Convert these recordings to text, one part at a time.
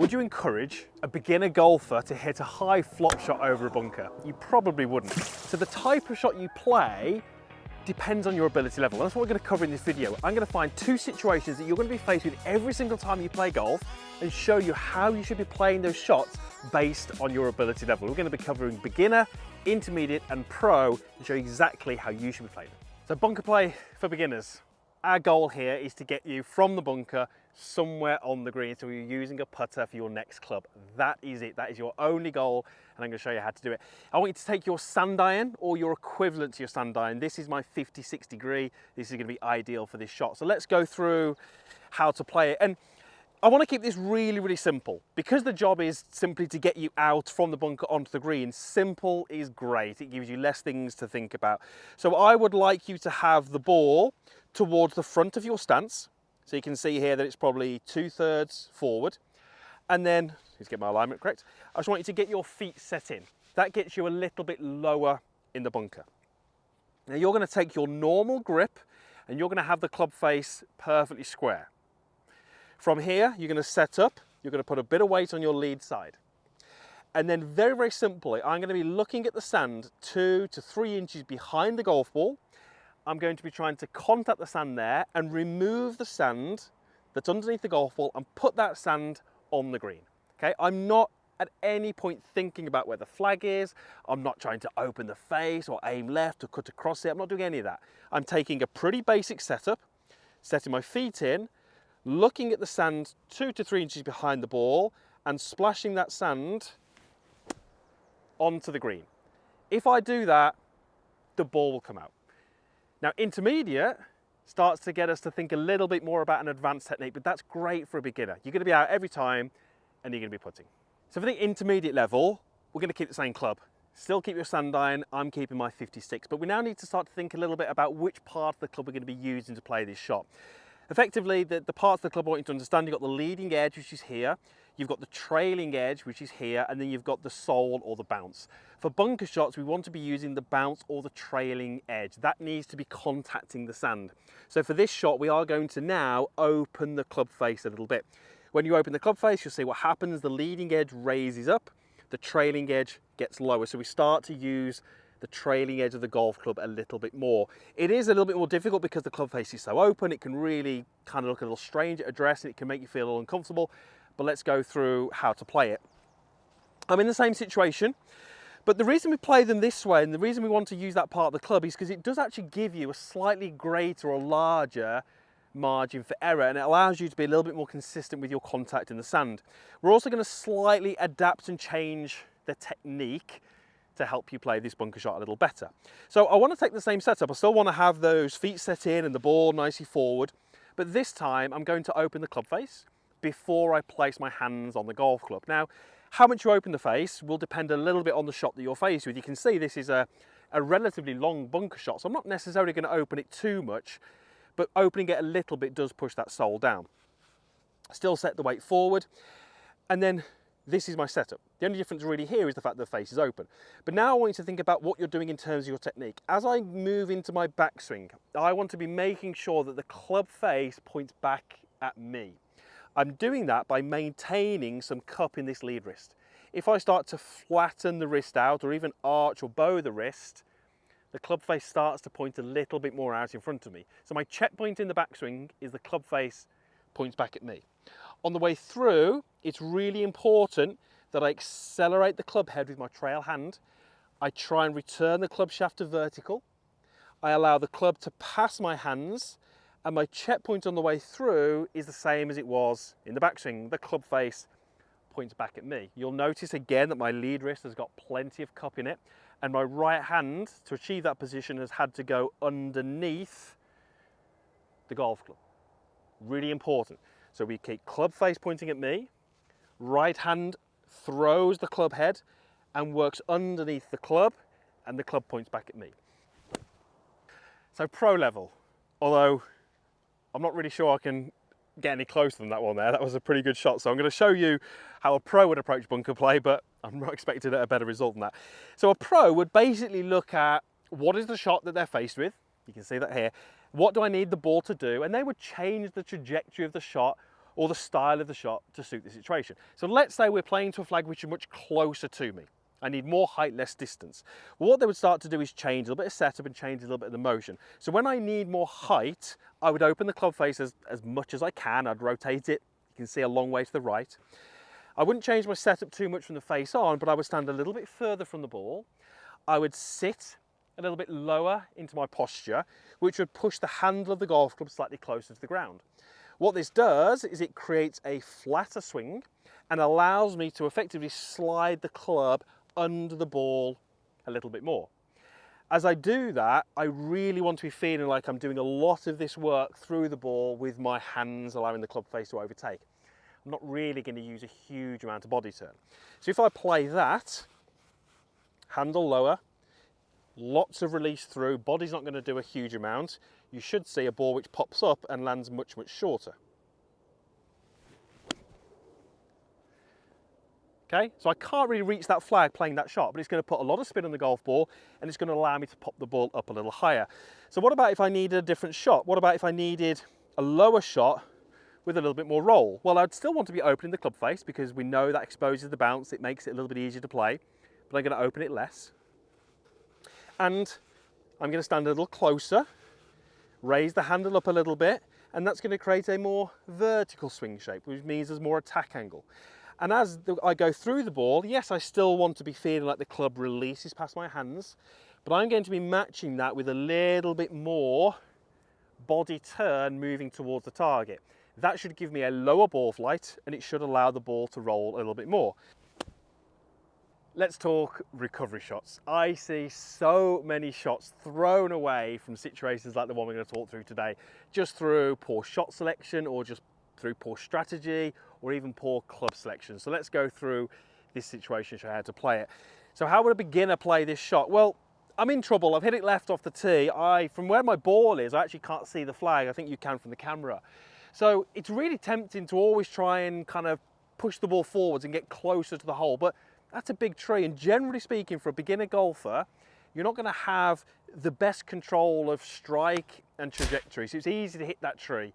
Would you encourage a beginner golfer to hit a high flop shot over a bunker? You probably wouldn't. So the type of shot you play depends on your ability level. And that's what we're going to cover in this video. I'm going to find two situations that you're going to be faced with every single time you play golf and show you how you should be playing those shots based on your ability level. We're going to be covering beginner, intermediate and pro to show you exactly how you should be playing them. So bunker play for beginners. Our goal here is to get you from the bunker somewhere on the green, so you're using a putter for your next club. That is it. That is your only goal, and I'm going to show you how to do it. I want you to take your sand iron or your equivalent to your sand iron. This is my 56 degree. This is going to be ideal for this shot. So let's go through how to play it. And I want to keep this really, really simple because the job is simply to get you out from the bunker onto the green. Simple is great. It gives you less things to think about. So I would like you to have the ball towards the front of your stance. So you can see here that it's probably 2/3 forward. And then, let's get my alignment correct. I just want you to get your feet set in. That gets you a little bit lower in the bunker. Now you're going to take your normal grip and you're going to have the club face perfectly square. From here, you're going to set up, you're going to put a bit of weight on your lead side. And then very, very simply, I'm going to be looking at the sand 2 to 3 inches behind the golf ball. I'm going to be trying to contact the sand there and remove the sand that's underneath the golf ball and put that sand on the green. Okay, I'm not at any point thinking about where the flag is. I'm not trying to open the face or aim left or cut across it. I'm not doing any of that. I'm taking a pretty basic setup, setting my feet in, looking at the sand 2 to 3 inches behind the ball and splashing that sand onto the green. If I do that, the ball will come out. Now, intermediate starts to get us to think a little bit more about an advanced technique, but that's great for a beginner. You're going to be out every time and you're going to be putting. So for the intermediate level, we're going to keep the same club. Still keep your sand iron, I'm keeping my 56, but we now need to start to think a little bit about which part of the club we're going to be using to play this shot. Effectively, the parts of the club I want you to understand, you've got the leading edge, which is here, you've got the trailing edge, which is here, and then you've got the sole or the bounce. For bunker shots, we want to be using the bounce or the trailing edge. That needs to be contacting the sand. So for this shot, we are going to now open the club face a little bit. When you open the club face, you'll see what happens. The leading edge raises up, the trailing edge gets lower. So we start to use the trailing edge of the golf club a little bit more. It is a little bit more difficult because the club face is so open. It can really kind of look a little strange at address and it can make you feel a little uncomfortable, but let's go through how to play it. I'm in the same situation, but the reason we play them this way and the reason we want to use that part of the club is because it does actually give you a slightly greater or larger margin for error, and it allows you to be a little bit more consistent with your contact in the sand. We're also going to slightly adapt and change the technique to help you play this bunker shot a little better. So I want to take the same setup. I still want to have those feet set in and the ball nicely forward, but this time I'm going to open the club face before I place my hands on the golf club. Now, how much you open the face will depend a little bit on the shot that you're faced with. You can see this is a relatively long bunker shot, so I'm not necessarily going to open it too much, but opening it a little bit does push that sole down. Still set the weight forward, and then this is my setup. The only difference really here is the fact that the face is open. But now I want you to think about what you're doing in terms of your technique. As I move into my backswing, I want to be making sure that the club face points back at me. I'm doing that by maintaining some cup in this lead wrist. If I start to flatten the wrist out or even arch or bow the wrist, the club face starts to point a little bit more out in front of me. So my checkpoint in the backswing is the club face points back at me. On the way through, it's really important that I accelerate the club head with my trail hand. I try and return the club shaft to vertical. I allow the club to pass my hands, and my checkpoint on the way through is the same as it was in the backswing. The club face points back at me. You'll notice again that my lead wrist has got plenty of cup in it, and my right hand, to achieve that position, has had to go underneath the golf club. Really important. So we keep club face pointing at me, right hand throws the club head and works underneath the club, and the club points back at me. So pro level, although I'm not really sure I can get any closer than that one there. That was a pretty good shot. So I'm going to show you how a pro would approach bunker play, but I'm not expecting a better result than that. So a pro would basically look at what is the shot that they're faced with. You can see that here. What do I need the ball to do? And they would change the trajectory of the shot or the style of the shot to suit the situation. So let's say we're playing to a flag which is much closer to me. I need more height, less distance. Well, what they would start to do is change a little bit of setup and change a little bit of the motion. So when I need more height, I would open the club face as much as I can. I'd rotate it. You can see a long way to the right. I wouldn't change my setup too much from the face on, but I would stand a little bit further from the ball. I would sit a little bit lower into my posture, which would push the handle of the golf club slightly closer to the ground. What this does is it creates a flatter swing and allows me to effectively slide the club under the ball a little bit more. As I do that, I really want to be feeling like I'm doing a lot of this work through the ball with my hands, allowing the club face to overtake. I'm not really going to use a huge amount of body turn. So if I play that, handle lower, lots of release through, body's not going to do a huge amount, you should see a ball which pops up and lands much, much shorter. Okay, so I can't really reach that flag playing that shot, but it's going to put a lot of spin on the golf ball and it's going to allow me to pop the ball up a little higher. So what about if I needed a different shot? What about if I needed a lower shot with a little bit more roll? Well, I'd still want to be opening the club face because we know that exposes the bounce, it makes it a little bit easier to play, but I'm going to open it less. And I'm going to stand a little closer, raise the handle up a little bit, and that's going to create a more vertical swing shape, which means there's more attack angle. And as I go through the ball, yes, I still want to be feeling like the club releases past my hands, but I'm going to be matching that with a little bit more body turn moving towards the target. That should give me a lower ball flight and it should allow the ball to roll a little bit more. Let's talk recovery shots. I see so many shots thrown away from situations like the one we're going to talk through today, just through poor shot selection or just through poor strategy or even poor club selection. So let's go through this situation and show how to play it. So how would a beginner play this shot? Well, I'm in trouble. I've hit it left off the tee. From where my ball is, I actually can't see the flag. I think you can from the camera. So it's really tempting to always try and kind of push the ball forwards and get closer to the hole, but that's a big tree, and generally speaking, for a beginner golfer, you're not going to have the best control of strike and trajectory. So it's easy to hit that tree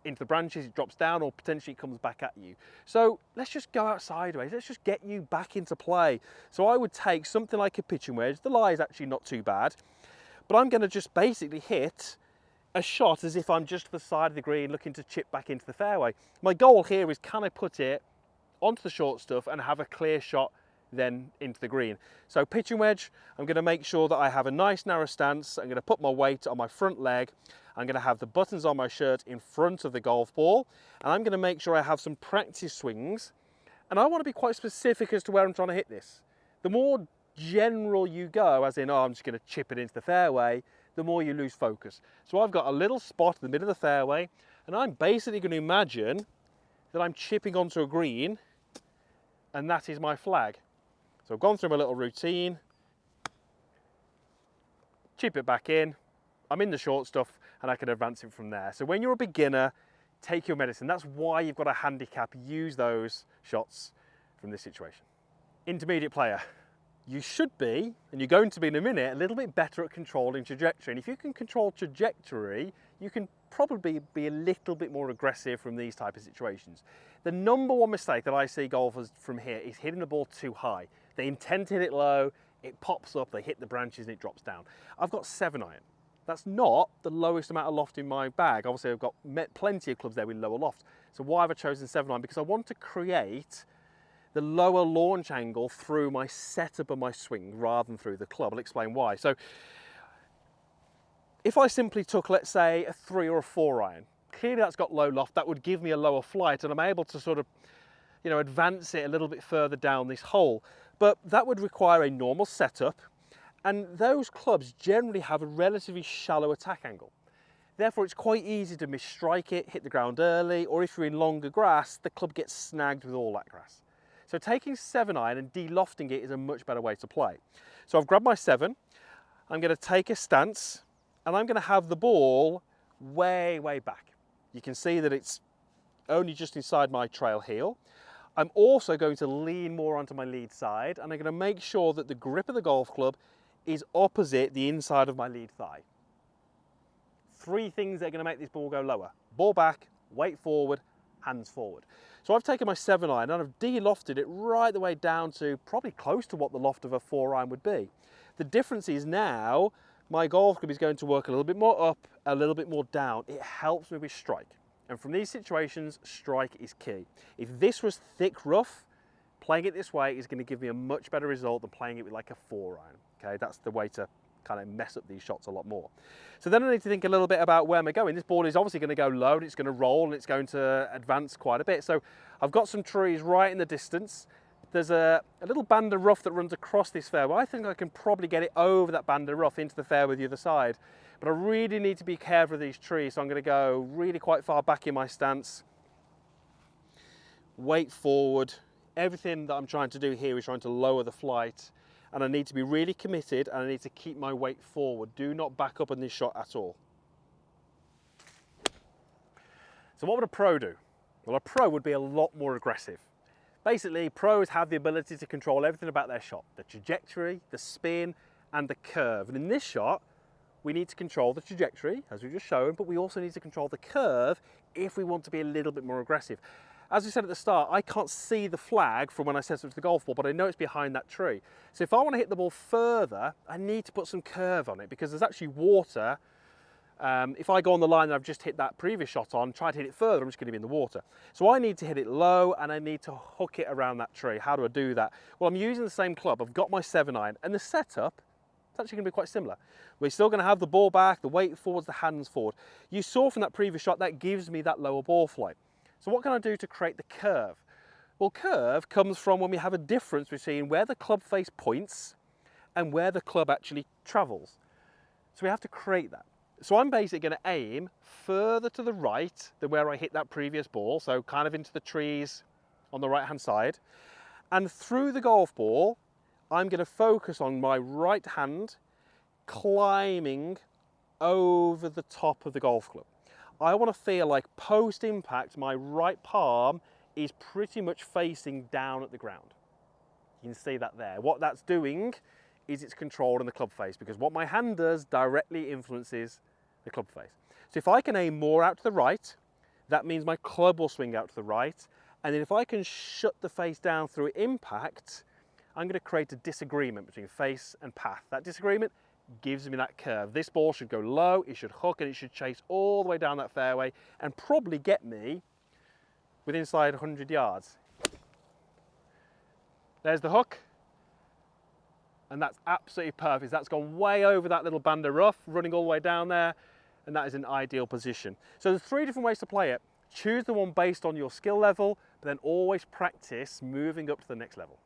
into the branches, it drops down, or potentially it comes back at you. So let's just go out sideways. Let's just get you back into play. So I would take something like a pitching wedge. The lie is actually not too bad, but I'm going to just basically hit a shot as if I'm just to the side of the green looking to chip back into the fairway. My goal here is, can I put it onto the short stuff and have a clear shot then into the green? So pitching wedge, I'm going to make sure that I have a nice narrow stance. I'm going to put my weight on my front leg. I'm going to have the buttons on my shirt in front of the golf ball, and I'm going to make sure I have some practice swings, and I want to be quite specific as to where I'm trying to hit this. The more general you go, as in, oh, I'm just going to chip it into the fairway, the more you lose focus. So I've got a little spot in the middle of the fairway, and I'm basically going to imagine that I'm chipping onto a green, and that is my flag. So I've gone through my little routine, chip it back in, I'm in the short stuff, and I can advance it from there. So when you're a beginner, take your medicine. That's why you've got a handicap. Use those shots from this situation. Intermediate player, you should be, and you're going to be in a minute, a little bit better at controlling trajectory. And if you can control trajectory, you can probably be a little bit more aggressive from these type of situations. The number one mistake that I see golfers from here is hitting the ball too high. They intend to hit it low, it pops up, they hit the branches and it drops down. I've got 7-iron. That's not the lowest amount of loft in my bag. Obviously I've got plenty of clubs there with lower loft. So why have I chosen 7-iron? Because I want to create the lower launch angle through my setup of my swing rather than through the club. I'll explain why. So if I simply took, let's say, a 3 or a 4-iron, clearly that's got low loft, that would give me a lower flight and I'm able to sort of, you know, advance it a little bit further down this hole. But that would require a normal setup, and those clubs generally have a relatively shallow attack angle. Therefore, it's quite easy to misstrike it, hit the ground early, or if you're in longer grass, the club gets snagged with all that grass. So taking 7-iron and de-lofting it is a much better way to play. So I've grabbed my 7, I'm going to take a stance, and I'm going to have the ball way, way back. You can see that it's only just inside my trail heel. I'm also going to lean more onto my lead side, and I'm going to make sure that the grip of the golf club is opposite the inside of my lead thigh. 3 things that are going to make this ball go lower. Ball back, weight forward, hands forward. So I've taken my 7-iron and I've de-lofted it right the way down to probably close to what the loft of a 4-iron would be. The difference is now my golf club is going to work a little bit more up, a little bit more down. It helps me with strike. And from these situations, strike is key. If this was thick rough, playing it this way is going to give me a much better result than playing it with like a 4-iron. Okay, that's the way to kind of mess up these shots a lot more. So then I need to think a little bit about where am I going. This ball is obviously going to go low and it's going to roll and it's going to advance quite a bit. So I've got some trees right in the distance. There's a little band of rough that runs across this fairway. I think I can probably get it over that band of rough into the fairway the other side. But I really need to be careful of these trees. So I'm going to go really quite far back in my stance. Weight forward. Everything that I'm trying to do here is trying to lower the flight. And I need to be really committed and I need to keep my weight forward. Do not back up on this shot at all. So what would a pro do? Well, a pro would be a lot more aggressive. Basically, pros have the ability to control everything about their shot, the trajectory, the spin, and the curve. And in this shot, we need to control the trajectory, as we've just shown, but we also need to control the curve if we want to be a little bit more aggressive. As we said at the start, I can't see the flag from when I set up to the golf ball, but I know it's behind that tree. So if I want to hit the ball further, I need to put some curve on it because there's actually water. If I go on the line that I've just hit that previous shot on, try to hit it further, I'm just going to be in the water. So I need to hit it low and I need to hook it around that tree. How do I do that? Well, I'm using the same club. I've got my 7-iron and the setup, it's actually going to be quite similar. We're still going to have the ball back, the weight forwards, the hands forward. You saw from that previous shot, that gives me that lower ball flight. So what can I do to create the curve? Well, curve comes from when we have a difference between where the club face points and where the club actually travels. So we have to create that. So I'm basically going to aim further to the right than where I hit that previous ball, so kind of into the trees on the right hand side. And through the golf ball, I'm going to focus on my right hand climbing over the top of the golf club. I want to feel like post impact, my right palm is pretty much facing down at the ground. You can see that there. What that's doing is it's controlling the club face because what my hand does directly influences the club face. So if I can aim more out to the right, that means my club will swing out to the right. And then if I can shut the face down through impact, I'm going to create a disagreement between face and path. That disagreement gives me that curve. This ball should go low, it should hook, and it should chase all the way down that fairway and probably get me within inside 100 yards. There's the hook. And that's absolutely perfect. That's gone way over that little band of rough, running all the way down there, and that is an ideal position. So there's 3 different ways to play it. Choose the one based on your skill level, but then always practice moving up to the next level.